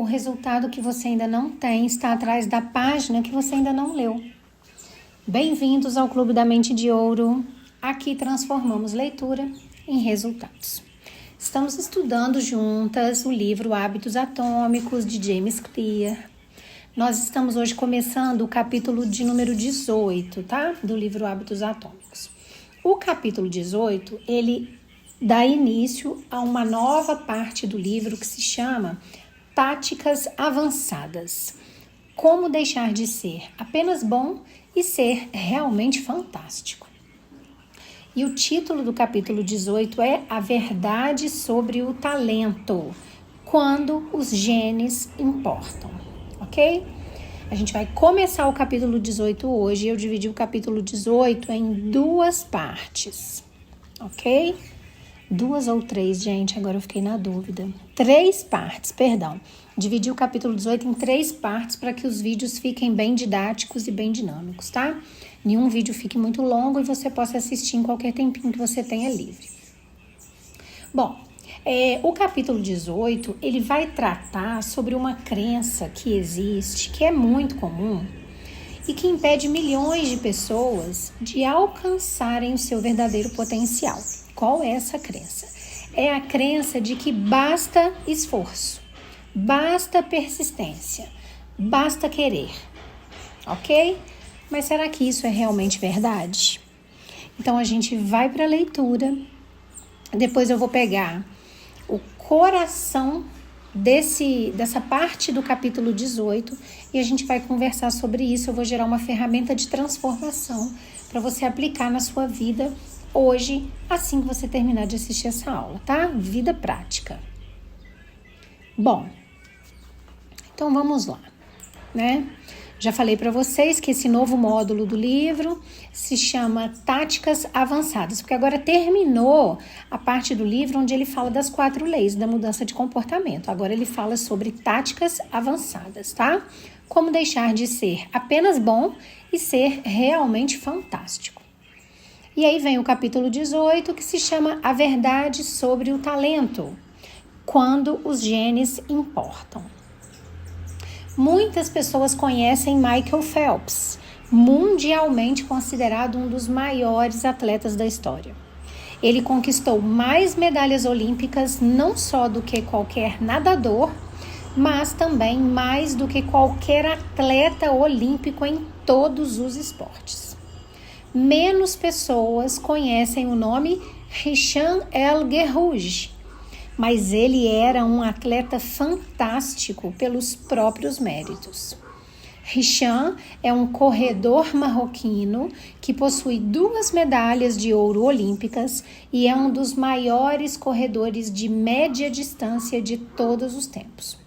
O resultado que você ainda não tem está atrás da página que você ainda não leu. Bem-vindos ao Clube da Mente de Ouro. Aqui transformamos leitura em resultados. Estamos estudando juntas o livro Hábitos Atômicos, de James Clear. Nós estamos hoje começando o capítulo de número 18, tá? Do livro Hábitos Atômicos. O capítulo 18, ele dá início a uma nova parte do livro que se chama Táticas Avançadas. Como deixar de ser apenas bom e ser realmente fantástico. E o título do capítulo 18 é A Verdade sobre o Talento, quando os genes importam, ok? A gente vai começar o capítulo 18 hoje. Eu dividi o capítulo 18 em duas partes, ok? 2 ou 3, gente, agora eu fiquei na dúvida. 3 partes, perdão. Dividi o capítulo 18 em 3 partes para que os vídeos fiquem bem didáticos e bem dinâmicos, tá? Nenhum vídeo fique muito longo e você possa assistir em qualquer tempinho que você tenha livre. Bom, o capítulo 18, ele vai tratar sobre uma crença que existe, que é muito comum e que impede milhões de pessoas de alcançarem o seu verdadeiro potencial. Qual é essa crença? É a crença de que basta esforço, basta persistência, basta querer, ok? Mas será que isso é realmente verdade? Então a gente vai para a leitura, depois eu vou pegar o coração dessa parte do capítulo 18 e a gente vai conversar sobre isso. Eu vou gerar uma ferramenta de transformação para você aplicar na sua vida hoje, assim que você terminar de assistir essa aula, tá? Vida prática. Bom, então vamos lá, né? Já falei para vocês que esse novo módulo do livro se chama Táticas Avançadas, porque agora terminou a parte do livro onde ele fala das 4 leis da mudança de comportamento. Agora ele fala sobre táticas avançadas, tá? Como deixar de ser apenas bom e ser realmente fantástico. E aí vem o capítulo 18, que se chama A Verdade sobre o Talento, quando os genes importam. Muitas pessoas conhecem Michael Phelps, mundialmente considerado um dos maiores atletas da história. Ele conquistou mais medalhas olímpicas não só do que qualquer nadador, mas também mais do que qualquer atleta olímpico em todos os esportes. Menos pessoas conhecem o nome Hicham El Guerrouj, mas ele era um atleta fantástico pelos próprios méritos. Hicham é um corredor marroquino que possui 2 medalhas de ouro olímpicas e é um dos maiores corredores de média distância de todos os tempos.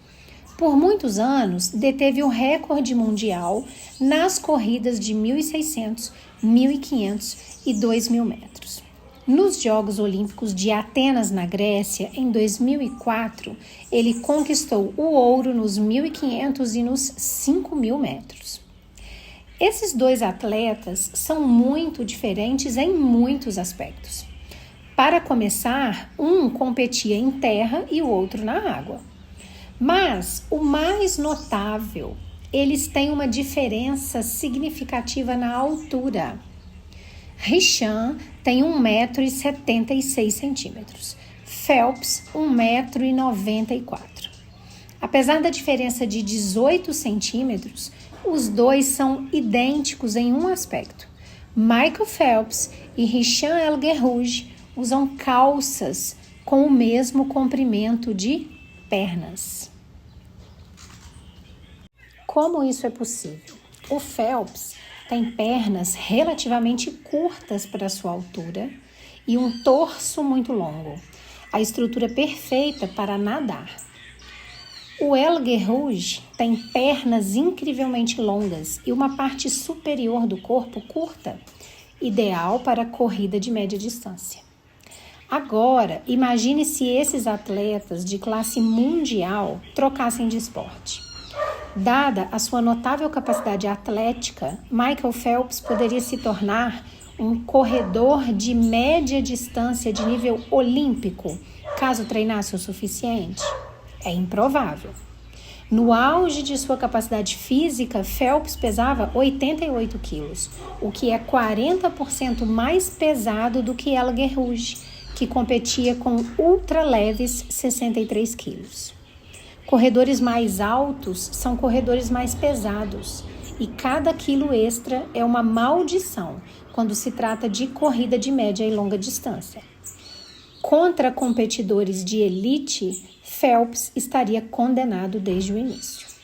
Por muitos anos, deteve o recorde mundial nas corridas de 1.600, 1.500 e 2.000 metros. Nos Jogos Olímpicos de Atenas, na Grécia, em 2004, ele conquistou o ouro nos 1.500 e nos 5.000 metros. Esses 2 atletas são muito diferentes em muitos aspectos. Para começar, um competia em terra e o outro na água. Mas o mais notável, eles têm uma diferença significativa na altura. Hicham tem 1,76 m, Phelps 1,94 m. Apesar da diferença de 18 centímetros, os dois são idênticos em um aspecto. Michael Phelps e Hicham El Guerrouj usam calças com o mesmo comprimento de pernas. Como isso é possível? O Phelps tem pernas relativamente curtas para sua altura e um torso muito longo, a estrutura perfeita para nadar. O El Guerrouj tem pernas incrivelmente longas e uma parte superior do corpo curta, ideal para corrida de média distância. Agora, imagine se esses atletas de classe mundial trocassem de esporte. Dada a sua notável capacidade atlética, Michael Phelps poderia se tornar um corredor de média distância de nível olímpico, caso treinasse o suficiente? É improvável. No auge de sua capacidade física, Phelps pesava 88 quilos, o que é 40% mais pesado do que Ella Guerrouj, que competia com ultraleves 63 quilos. Corredores mais altos são corredores mais pesados, e cada quilo extra é uma maldição quando se trata de corrida de média e longa distância. Contra competidores de elite, Phelps estaria condenado desde o início.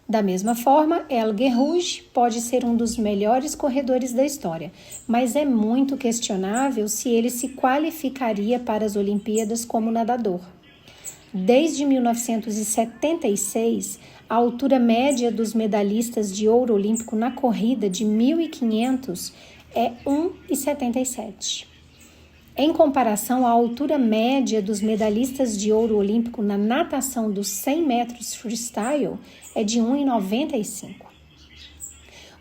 Da mesma forma, Ella Guerrouj pode ser um dos melhores corredores da história, mas é muito questionável se ele se qualificaria para as Olimpíadas como nadador. Desde 1976, a altura média dos medalhistas de ouro olímpico na corrida de 1.500 é 1,77. Em comparação, a altura média dos medalhistas de ouro olímpico na natação dos 100 metros freestyle é de 1,95.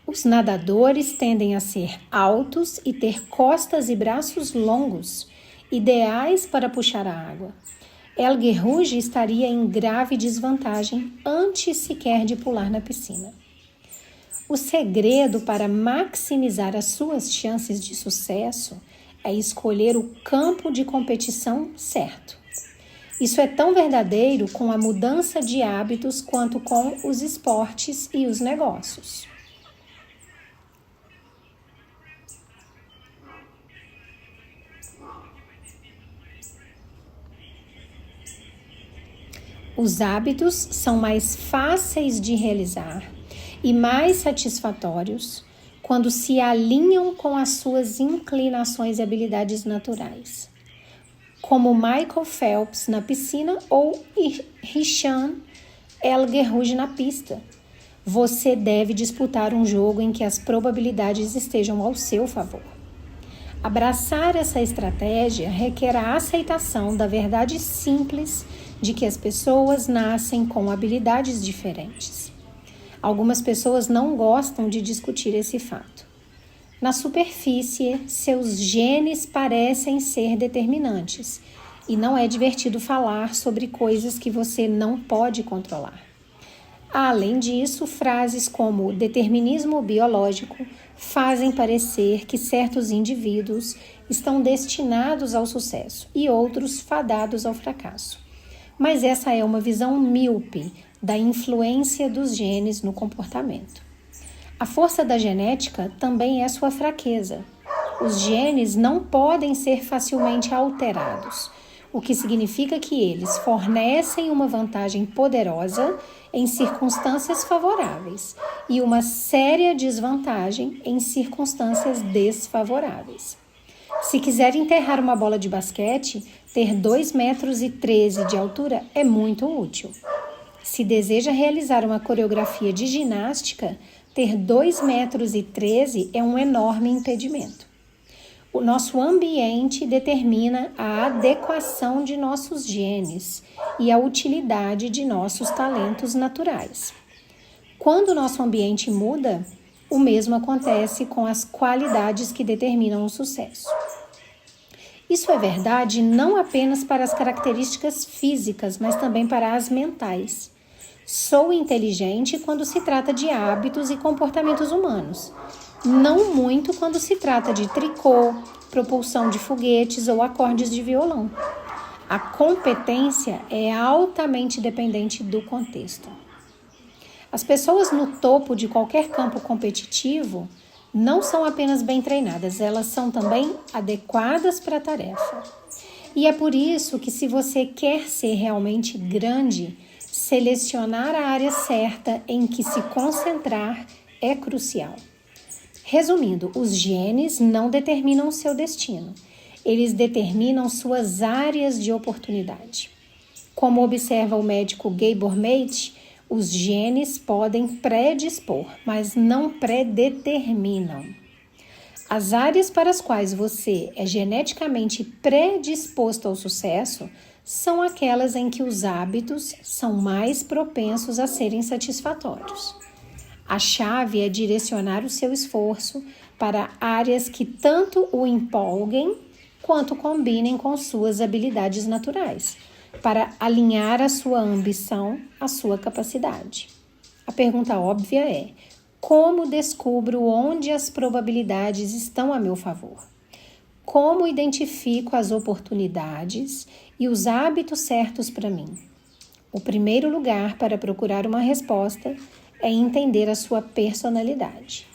Os nadadores tendem a ser altos e ter costas e braços longos, ideais para puxar a água. Ella Guerrouj estaria em grave desvantagem antes sequer de pular na piscina. O segredo para maximizar as suas chances de sucesso é escolher o campo de competição certo. Isso é tão verdadeiro com a mudança de hábitos quanto com os esportes e os negócios. Os hábitos são mais fáceis de realizar e mais satisfatórios quando se alinham com as suas inclinações e habilidades naturais, como Michael Phelps na piscina ou Hicham El Guerrouj na pista. Você deve disputar um jogo em que as probabilidades estejam ao seu favor. Abraçar essa estratégia requer a aceitação da verdade simples de que as pessoas nascem com habilidades diferentes. Algumas pessoas não gostam de discutir esse fato. Na superfície, seus genes parecem ser determinantes e não é divertido falar sobre coisas que você não pode controlar. Além disso, frases como determinismo biológico fazem parecer que certos indivíduos estão destinados ao sucesso e outros fadados ao fracasso. Mas essa é uma visão míope da influência dos genes no comportamento. A força da genética também é sua fraqueza. Os genes não podem ser facilmente alterados, o que significa que eles fornecem uma vantagem poderosa em circunstâncias favoráveis e uma séria desvantagem em circunstâncias desfavoráveis. Se quiser enterrar uma bola de basquete, ter 2,13 metros de altura é muito útil. Se deseja realizar uma coreografia de ginástica, ter 2,13 metros é um enorme impedimento. O nosso ambiente determina a adequação de nossos genes e a utilidade de nossos talentos naturais. Quando nosso ambiente muda, o mesmo acontece com as qualidades que determinam o sucesso. Isso é verdade não apenas para as características físicas, mas também para as mentais. Sou inteligente quando se trata de hábitos e comportamentos humanos. Não muito quando se trata de tricô, propulsão de foguetes ou acordes de violão. A competência é altamente dependente do contexto. As pessoas no topo de qualquer campo competitivo não são apenas bem treinadas, elas são também adequadas para a tarefa. E é por isso que, se você quer ser realmente grande, selecionar a área certa em que se concentrar é crucial. Resumindo, os genes não determinam seu destino, eles determinam suas áreas de oportunidade. Como observa o médico Gabor Mate, os genes podem predispor, mas não predeterminam. As áreas para as quais você é geneticamente predisposto ao sucesso são aquelas em que os hábitos são mais propensos a serem satisfatórios. A chave é direcionar o seu esforço para áreas que tanto o empolguem quanto combinem com suas habilidades naturais. para alinhar a sua ambição à sua capacidade. A pergunta óbvia é: como descubro onde as probabilidades estão a meu favor? Como identifico as oportunidades e os hábitos certos para mim? O primeiro lugar para procurar uma resposta é entender a sua personalidade.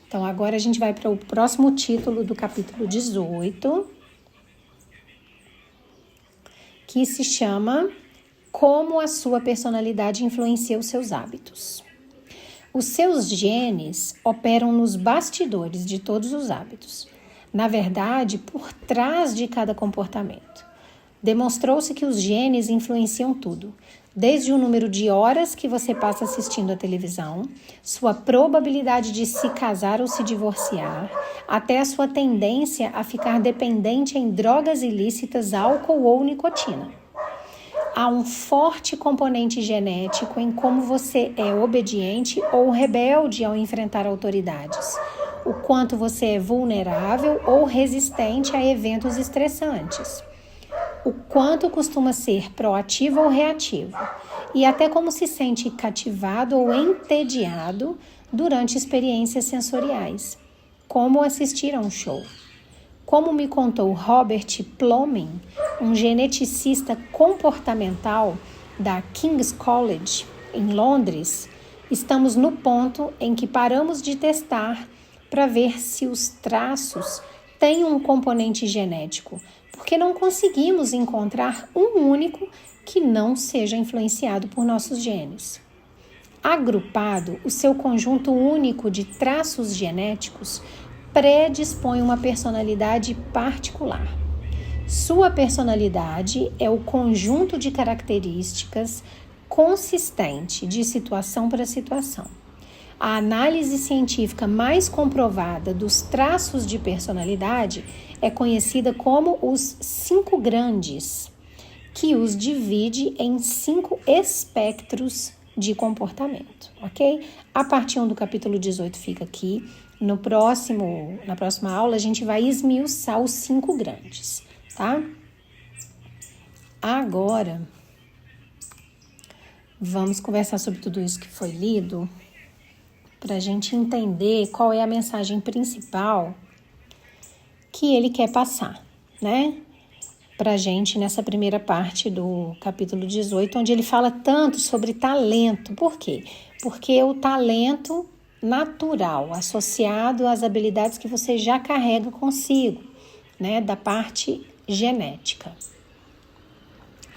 Então, agora a gente vai para o próximo título do capítulo 18, que se chama Como a sua personalidade influencia os seus hábitos. Os seus genes operam nos bastidores de todos os hábitos, na verdade, por trás de cada comportamento. Demonstrou-se que os genes influenciam tudo, desde o número de horas que você passa assistindo a televisão, sua probabilidade de se casar ou se divorciar, até a sua tendência a ficar dependente em drogas ilícitas, álcool ou nicotina. Há um forte componente genético em como você é obediente ou rebelde ao enfrentar autoridades, o quanto você é vulnerável ou resistente a eventos estressantes, o quanto costuma ser proativo ou reativo, e até como se sente cativado ou entediado durante experiências sensoriais, como assistir a um show. Como me contou Robert Plomin, um geneticista comportamental da King's College, em Londres, estamos no ponto em que paramos de testar para ver se os traços têm um componente genético, porque não conseguimos encontrar um único que não seja influenciado por nossos genes. Agrupado, o seu conjunto único de traços genéticos predispõe uma personalidade particular. Sua personalidade é o conjunto de características consistente de situação para situação. A análise científica mais comprovada dos traços de personalidade é conhecida como os 5 grandes, que os divide em 5 espectros de comportamento, ok? A parte 1 do capítulo 18 fica aqui. Na próxima aula, a gente vai esmiuçar os 5 grandes, tá? Agora, vamos conversar sobre tudo isso que foi lido, para a gente entender qual é a mensagem principal que ele quer passar, né? Para a gente nessa primeira parte do capítulo 18, onde ele fala tanto sobre talento. Por quê? Porque o talento natural, associado às habilidades que você já carrega consigo, né, da parte genética.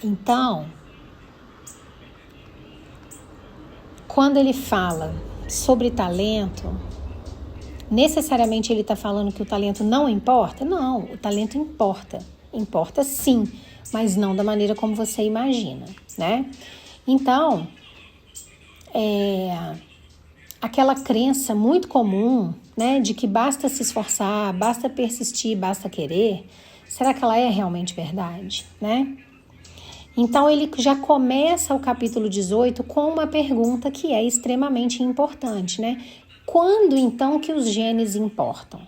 Então, quando ele fala sobre talento, necessariamente ele está falando que o talento não importa? Não, o talento importa. Importa sim, mas não da maneira como você imagina, né? Então, aquela crença muito comum, né, de que basta se esforçar, basta persistir, basta querer, será que ela é realmente verdade, né? Então, ele já começa o capítulo 18 com uma pergunta que é extremamente importante, né? Quando, então, que os genes importam?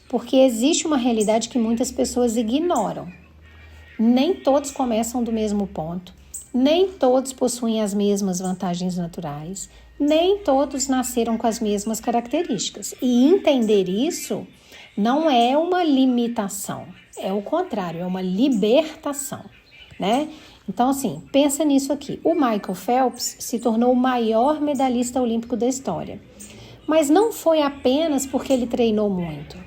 Porque existe uma realidade que muitas pessoas ignoram. Nem todos começam do mesmo ponto, nem todos possuem as mesmas vantagens naturais, nem todos nasceram com as mesmas características. E entender isso não é uma limitação, é o contrário, é uma libertação, né? Então, assim, pensa nisso aqui. O Michael Phelps se tornou o maior medalhista olímpico da história, mas não foi apenas porque ele treinou muito.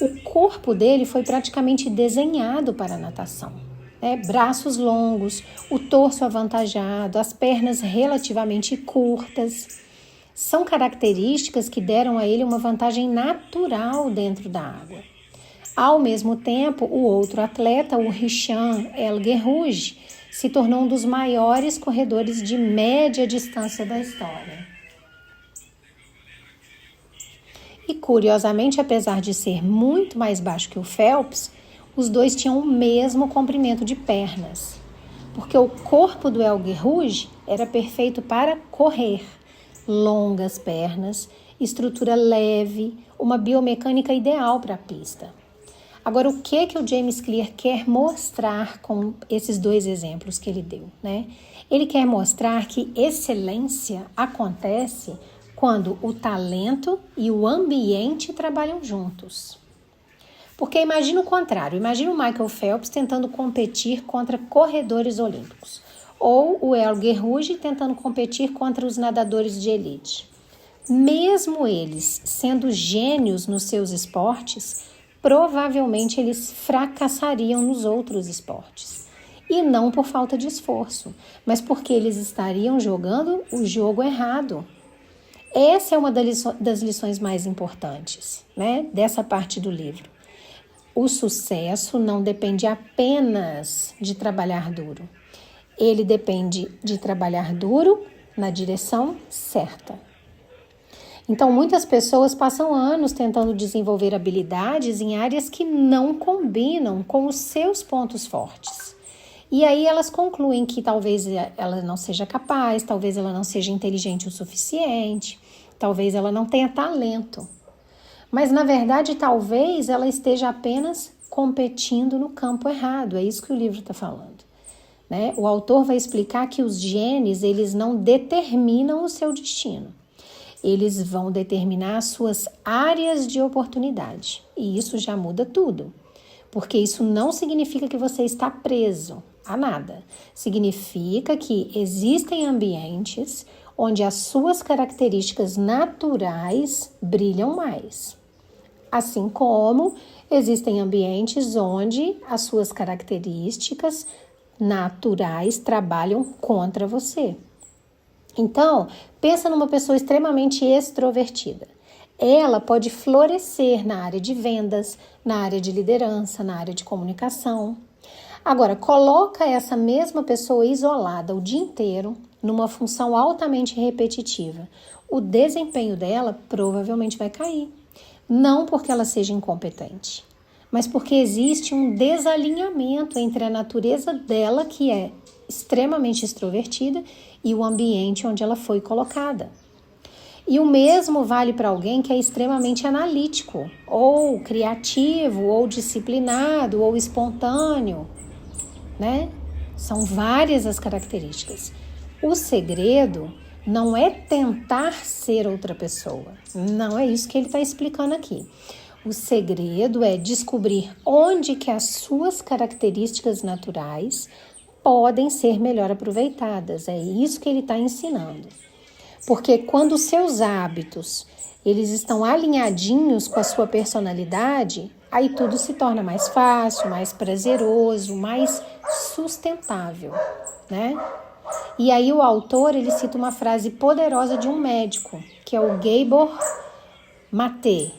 O corpo dele foi praticamente desenhado para a natação, né? Braços longos, o torso avantajado, as pernas relativamente curtas. São características que deram a ele uma vantagem natural dentro da água. Ao mesmo tempo, o outro atleta, o Richan El Guerrouj, se tornou um dos maiores corredores de média distância da história. E, curiosamente, apesar de ser muito mais baixo que o Phelps, os dois tinham o mesmo comprimento de pernas, porque o corpo do El Guerrouj era perfeito para correr, longas pernas, estrutura leve, uma biomecânica ideal para a pista. Agora, o que o James Clear quer mostrar com esses dois exemplos que ele deu, né? Ele quer mostrar que excelência acontece quando o talento e o ambiente trabalham juntos. Porque imagina o contrário, imagina o Michael Phelps tentando competir contra corredores olímpicos, ou o Elger Rouge tentando competir contra os nadadores de elite. Mesmo eles sendo gênios nos seus esportes, provavelmente eles fracassariam nos outros esportes. E não por falta de esforço, mas porque eles estariam jogando o jogo errado. Essa é uma das lições mais importantes, né, dessa parte do livro. O sucesso não depende apenas de trabalhar duro. Ele depende de trabalhar duro na direção certa. Então, muitas pessoas passam anos tentando desenvolver habilidades em áreas que não combinam com os seus pontos fortes. E aí elas concluem que talvez ela não seja capaz, talvez ela não seja inteligente o suficiente, talvez ela não tenha talento. Mas, na verdade, talvez ela esteja apenas competindo no campo errado. É isso que o livro está falando, né? O autor vai explicar que os genes, eles não determinam o seu destino. Eles vão determinar as suas áreas de oportunidade. E isso já muda tudo. Porque isso não significa que você está preso a nada. Significa que existem ambientes onde as suas características naturais brilham mais. Assim como existem ambientes onde as suas características naturais trabalham contra você. Então, pensa numa pessoa extremamente extrovertida. Ela pode florescer na área de vendas, na área de liderança, na área de comunicação. Agora, coloca essa mesma pessoa isolada o dia inteiro numa função altamente repetitiva. O desempenho dela provavelmente vai cair. Não porque ela seja incompetente, mas porque existe um desalinhamento entre a natureza dela, que é extremamente extrovertida, e o ambiente onde ela foi colocada. E o mesmo vale para alguém que é extremamente analítico, ou criativo, ou disciplinado, ou espontâneo, né? São várias as características. O segredo não é tentar ser outra pessoa. Não é isso que ele está explicando aqui. O segredo é descobrir onde que as suas características naturais podem ser melhor aproveitadas. É isso que ele está ensinando. Porque quando os seus hábitos eles estão alinhadinhos com a sua personalidade, aí tudo se torna mais fácil, mais prazeroso, mais sustentável, né? E aí o autor, ele cita uma frase poderosa de um médico, que é o Gabor Maté,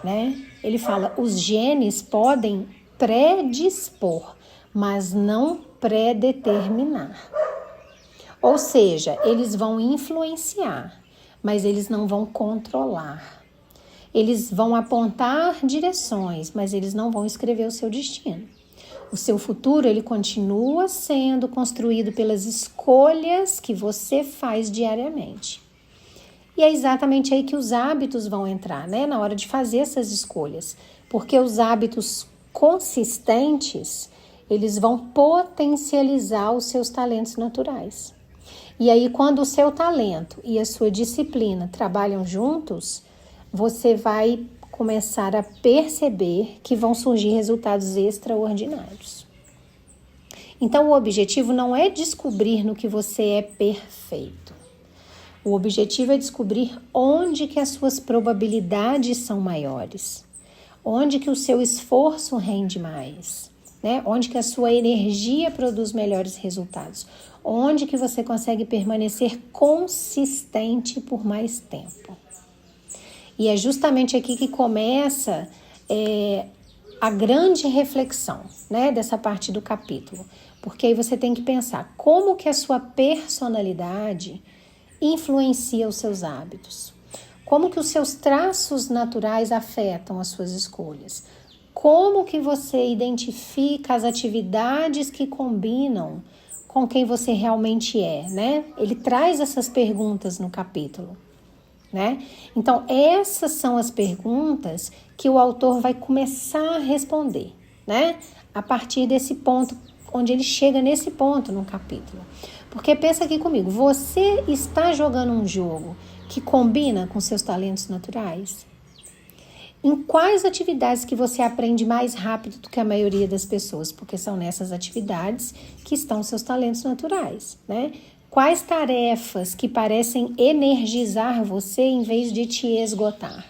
né? Ele fala, os genes podem predispor, mas não predeterminar. Ou seja, eles vão influenciar, mas eles não vão controlar. Eles vão apontar direções, mas eles não vão escrever o seu destino. O seu futuro, ele continua sendo construído pelas escolhas que você faz diariamente. E é exatamente aí que os hábitos vão entrar, né? Na hora de fazer essas escolhas. Porque os hábitos consistentes, eles vão potencializar os seus talentos naturais. E aí, quando o seu talento e a sua disciplina trabalham juntos, você vai começar a perceber que vão surgir resultados extraordinários. Então, o objetivo não é descobrir no que você é perfeito. O objetivo é descobrir onde que as suas probabilidades são maiores, onde que o seu esforço rende mais, né? Onde que a sua energia produz melhores resultados, onde que você consegue permanecer consistente por mais tempo. E é justamente aqui que começa a grande reflexão, né, dessa parte do capítulo. Porque aí você tem que pensar como que a sua personalidade influencia os seus hábitos. Como que os seus traços naturais afetam as suas escolhas. Como que você identifica as atividades que combinam com quem você realmente é, né? Ele traz essas perguntas no capítulo. né? Então, essas são as perguntas que o autor vai começar a responder, né? A partir desse ponto, onde ele chega nesse ponto no capítulo. Porque pensa aqui comigo, você está jogando um jogo que combina com seus talentos naturais? Em quais atividades que você aprende mais rápido do que a maioria das pessoas? Porque são nessas atividades que estão seus talentos naturais, né? Quais tarefas que parecem energizar você em vez de te esgotar?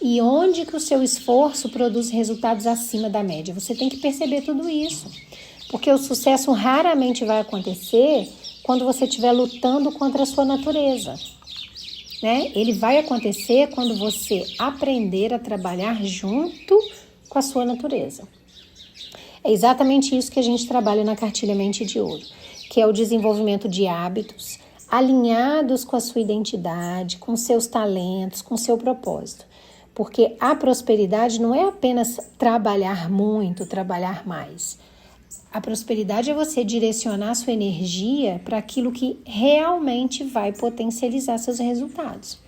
E onde que o seu esforço produz resultados acima da média? Você tem que perceber tudo isso. Porque o sucesso raramente vai acontecer quando você estiver lutando contra a sua natureza, né? Ele vai acontecer quando você aprender a trabalhar junto com a sua natureza. É exatamente isso que a gente trabalha na Cartilha Mente de Ouro, que é o desenvolvimento de hábitos alinhados com a sua identidade, com seus talentos, com seu propósito. Porque a prosperidade não é apenas trabalhar muito, trabalhar mais. A prosperidade é você direcionar sua energia para aquilo que realmente vai potencializar seus resultados.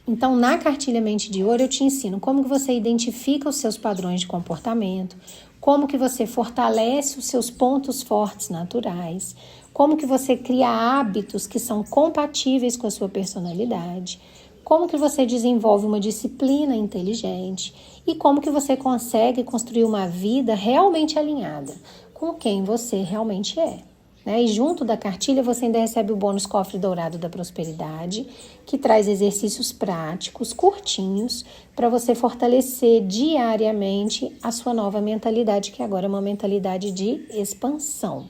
Então, na Cartilha Mente de Ouro, eu te ensino como que você identifica os seus padrões de comportamento, como que você fortalece os seus pontos fortes naturais, como que você cria hábitos que são compatíveis com a sua personalidade, como que você desenvolve uma disciplina inteligente e como que você consegue construir uma vida realmente alinhada com quem você realmente é, né? E junto da cartilha você ainda recebe o bônus Cofre Dourado da Prosperidade, que traz exercícios práticos, curtinhos, para você fortalecer diariamente a sua nova mentalidade, que agora é uma mentalidade de expansão,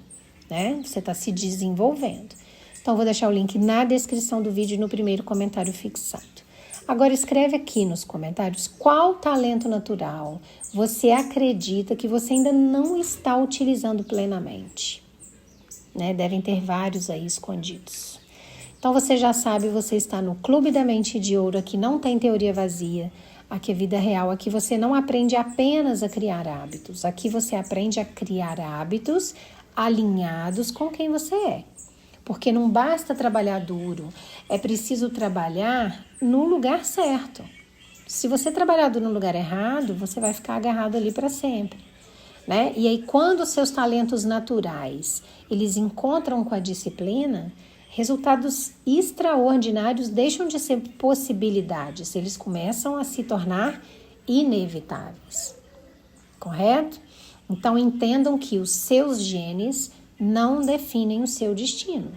né? Você está se desenvolvendo. Então, vou deixar o link na descrição do vídeo e no primeiro comentário fixado. Agora, escreve aqui nos comentários qual talento natural você acredita que você ainda não está utilizando plenamente, né? Devem ter vários aí escondidos. Então, você já sabe, você está no Clube da Mente de Ouro, aqui não tem teoria vazia, aqui é vida real, aqui você não aprende apenas a criar hábitos, aqui você aprende a criar hábitos alinhados com quem você é. Porque não basta trabalhar duro, é preciso trabalhar no lugar certo. Se você trabalhar no lugar errado, você vai ficar agarrado ali para sempre, né? E aí, quando os seus talentos naturais, eles encontram com a disciplina, resultados extraordinários deixam de ser possibilidades, eles começam a se tornar inevitáveis, correto? Então, entendam que os seus genes não definem o seu destino,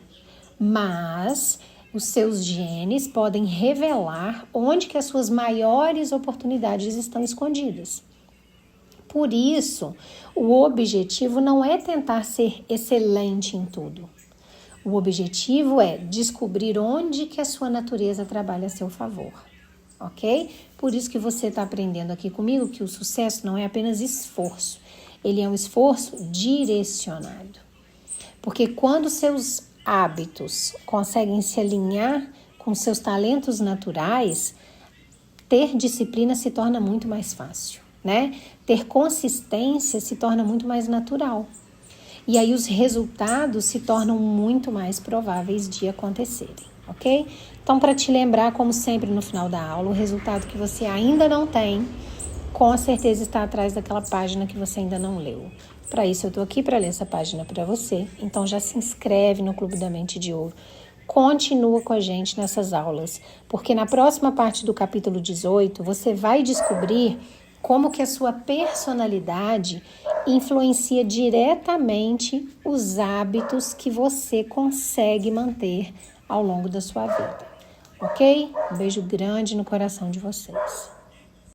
mas os seus genes podem revelar onde que as suas maiores oportunidades estão escondidas. Por isso, o objetivo não é tentar ser excelente em tudo. O objetivo é descobrir onde que a sua natureza trabalha a seu favor, ok? Por isso que você está aprendendo aqui comigo que o sucesso não é apenas esforço, ele é um esforço direcionado. Porque quando seus hábitos conseguem se alinhar com seus talentos naturais, ter disciplina se torna muito mais fácil, né? Ter consistência se torna muito mais natural. E aí os resultados se tornam muito mais prováveis de acontecerem, ok? Então, para te lembrar, como sempre no final da aula, o resultado que você ainda não tem, com certeza está atrás daquela página que você ainda não leu. Para isso, eu estou aqui para ler essa página para você. Então, já se inscreve no Clube da Mente de Ouro. Continua com a gente nessas aulas, porque na próxima parte do capítulo 18, você vai descobrir como que a sua personalidade influencia diretamente os hábitos que você consegue manter ao longo da sua vida. Ok? Um beijo grande no coração de vocês.